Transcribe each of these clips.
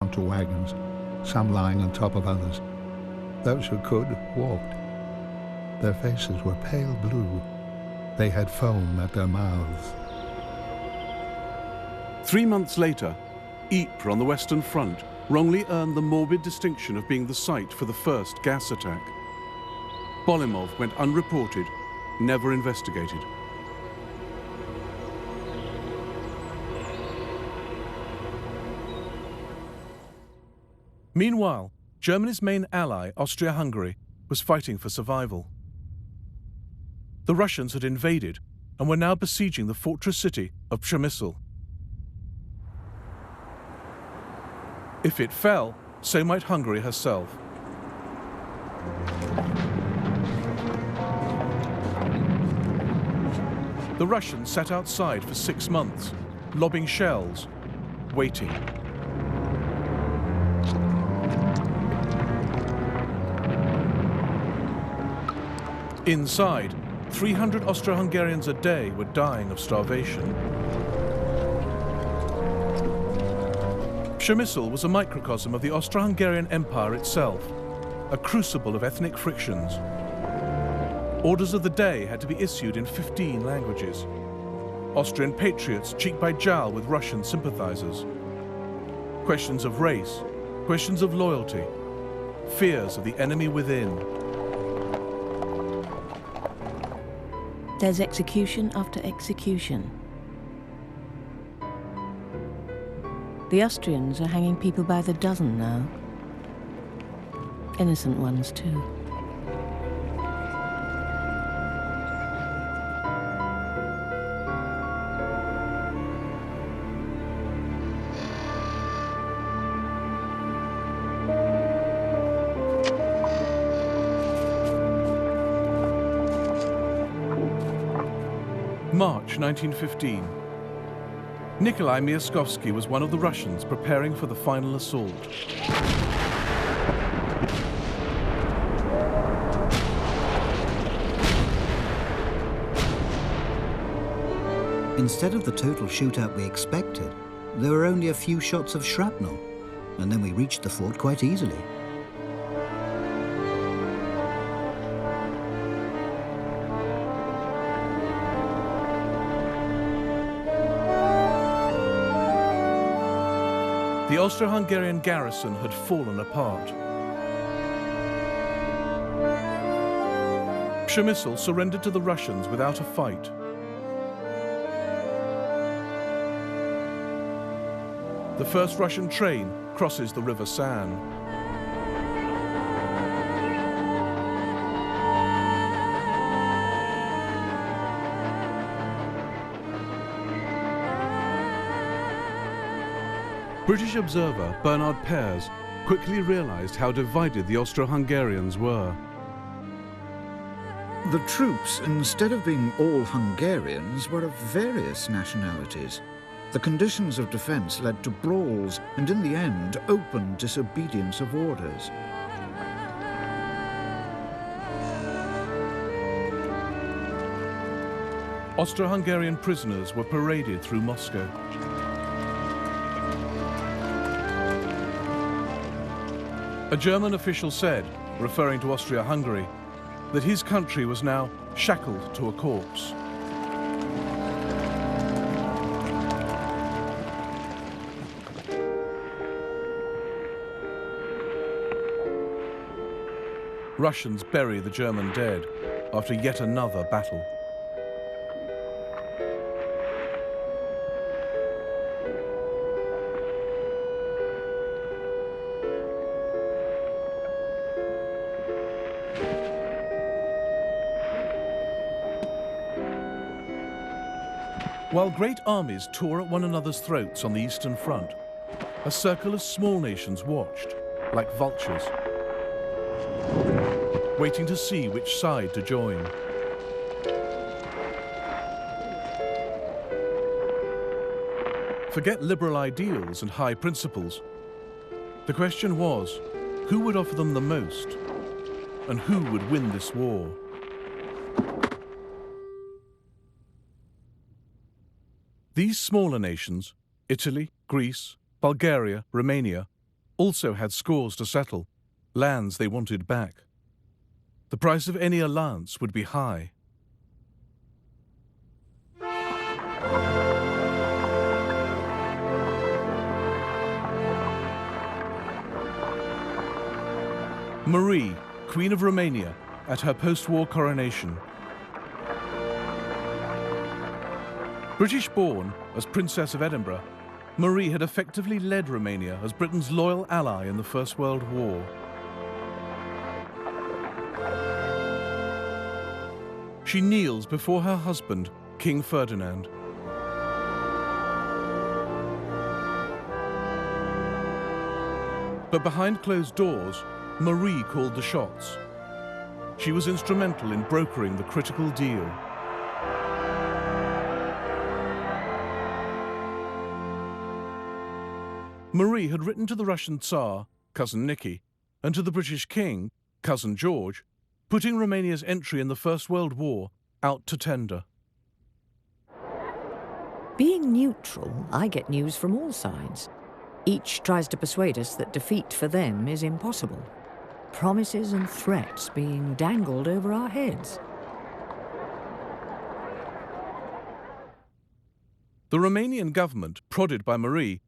onto wagons, some lying on top of others. Those who could walked. Their faces were pale blue. They had foam at their mouths. 3 months later, Ypres on the Western Front wrongly earned the morbid distinction of being the site for the first gas attack. Bolimov went unreported, never investigated. Meanwhile, Germany's main ally, Austria-Hungary, was fighting for survival. The Russians had invaded and were now besieging the fortress city of Przemysl. If it fell, so might Hungary herself. The Russians sat outside for 6 months, lobbing shells, waiting. Inside, 300 Austro-Hungarians a day were dying of starvation. Przemysl was a microcosm of the Austro-Hungarian Empire itself, a crucible of ethnic frictions. Orders of the day had to be issued in 15 languages. Austrian patriots cheek by jowl with Russian sympathizers. Questions of race, questions of loyalty, fears of the enemy within. There's execution after execution. The Austrians are hanging people by the dozen now. Innocent ones, too. March 1915. Nikolai Myaskovsky was one of the Russians preparing for the final assault. Instead of the total shootout we expected, there were only a few shots of shrapnel, and then we reached the fort quite easily. The Austro-Hungarian garrison had fallen apart. Przemysl surrendered to the Russians without a fight. The first Russian train crosses the River San. British observer Bernard Pears quickly realized how divided the Austro-Hungarians were. The troops, instead of being all Hungarians, were of various nationalities. The conditions of defense led to brawls and, in the end, open disobedience of orders. Austro-Hungarian prisoners were paraded through Moscow. A German official said, referring to Austria-Hungary, that his country was now shackled to a corpse. Russians bury the German dead after yet another battle. While great armies tore at one another's throats on the Eastern Front, a circle of small nations watched, like vultures, waiting to see which side to join. Forget liberal ideals and high principles. The question was, who would offer them the most, and who would win this war? These smaller nations, Italy, Greece, Bulgaria, Romania, also had scores to settle, lands they wanted back. The price of any alliance would be high. Marie, Queen of Romania, at her post-war coronation. British-born as Princess of Edinburgh, Marie had effectively led Romania as Britain's loyal ally in the First World War. She kneels before her husband, King Ferdinand. But behind closed doors, Marie called the shots. She was instrumental in brokering the critical deal. Marie had written to the Russian Tsar, Cousin Nicky, and to the British King, Cousin George, putting Romania's entry in the First World War out to tender. Being neutral, I get news from all sides. Each tries to persuade us that defeat for them is impossible. Promises and threats being dangled over our heads. The Romanian government, prodded by Marie,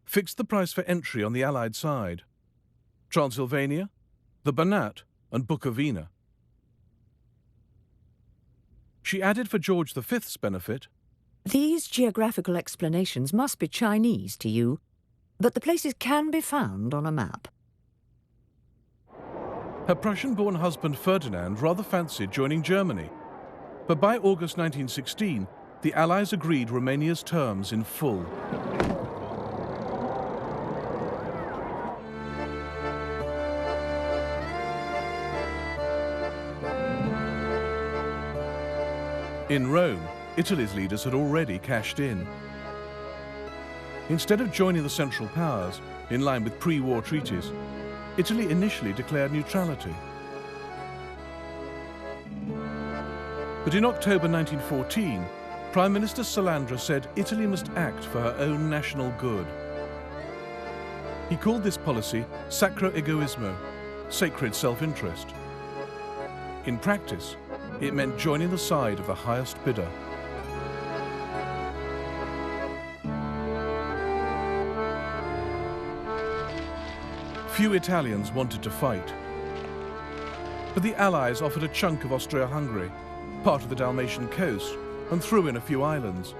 fixed the price for entry on the Allied side. Transylvania, the Banat, and Bukovina. She added for George V's benefit, These geographical explanations must be Chinese to you, but the places can be found on a map. her Prussian-born husband Ferdinand rather fancied joining Germany, but by August 1916, the Allies agreed Romania's terms in full. In Rome, Italy's leaders had already cashed in. Instead of joining the Central Powers, in line with pre-war treaties, Italy initially declared neutrality. But in October 1914, Prime Minister Salandra said Italy must act for her own national good. He called this policy sacro egoismo, sacred self-interest. In practice, it meant joining the side of the highest bidder. Few Italians wanted to fight. But the Allies offered a chunk of Austria-Hungary, part of the Dalmatian coast, and threw in a few islands.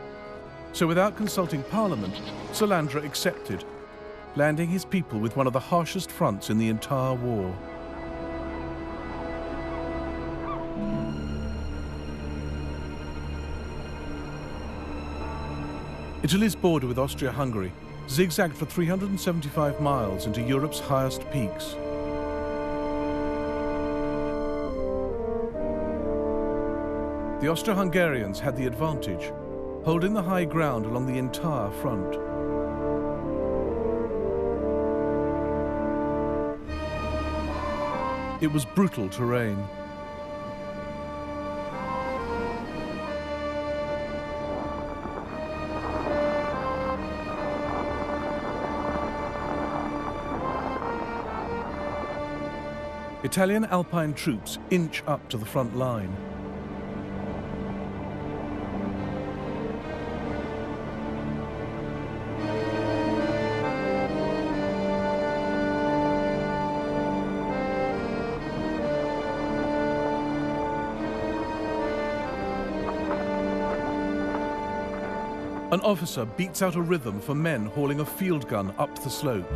So without consulting Parliament, Salandra accepted, landing his people with one of the harshest fronts in the entire war. Italy's border with Austria-Hungary zigzagged for 375 miles into Europe's highest peaks. The Austro-Hungarians had the advantage, holding the high ground along the entire front. It was brutal terrain. Italian Alpine troops inch up to the front line. An officer beats out a rhythm for men hauling a field gun up the slope.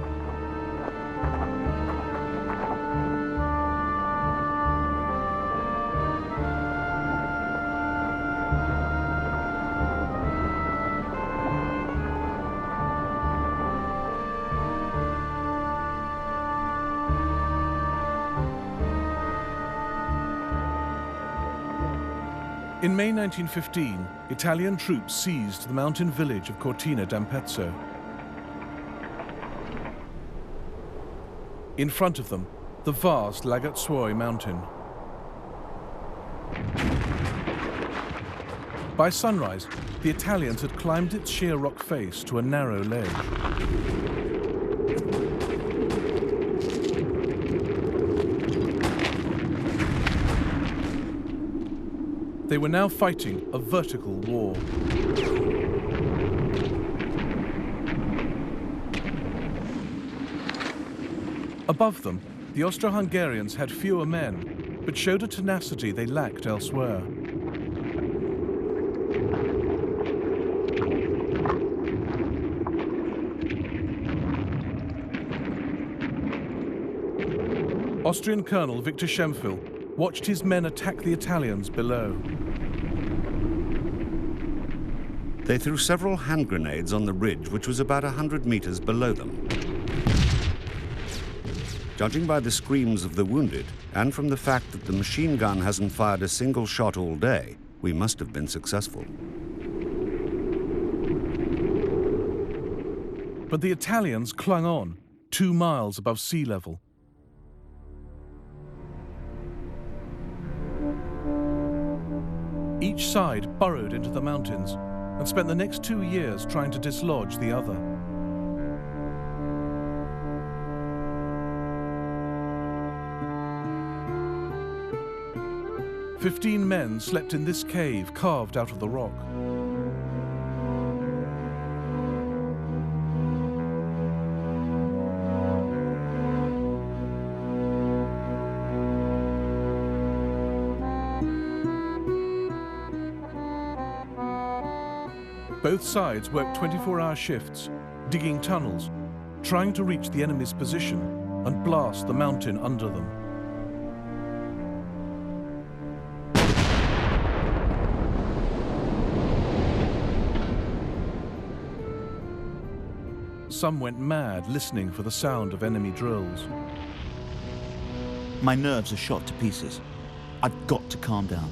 In May 1915, Italian troops seized the mountain village of Cortina d'Ampezzo. In front of them, the vast Lagătsuoi mountain. By sunrise, the Italians had climbed its sheer rock face to a narrow ledge. They were now fighting a vertical war. Above them, the Austro-Hungarians had fewer men, but showed a tenacity they lacked elsewhere. Austrian Colonel Victor Schemfel watched his men attack the Italians below. They threw several hand grenades on the ridge, which was about 100 meters below them. Judging by the screams of the wounded, and from the fact that the machine gun hasn't fired a single shot all day, we must have been successful. But the Italians clung on, 2 miles above sea level. Each side burrowed into the mountains and spent the next 2 years trying to dislodge the other. "15 men slept in this cave carved out of the rock. Both sides worked 24-hour shifts, digging tunnels, trying to reach the enemy's position and blast the mountain under them. Some went mad listening for the sound of enemy drills. My nerves are shot to pieces. I've got to calm down.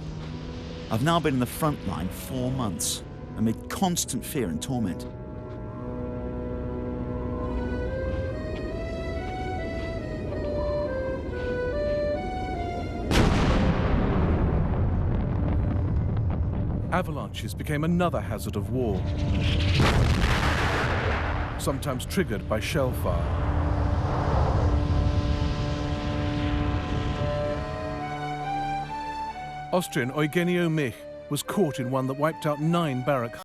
I've now been in the front line 4 months, amid constant fear and torment. Avalanches became another hazard of war, sometimes triggered by shell fire. Austrian Eugenio Mich was caught in one that wiped out 9 barrack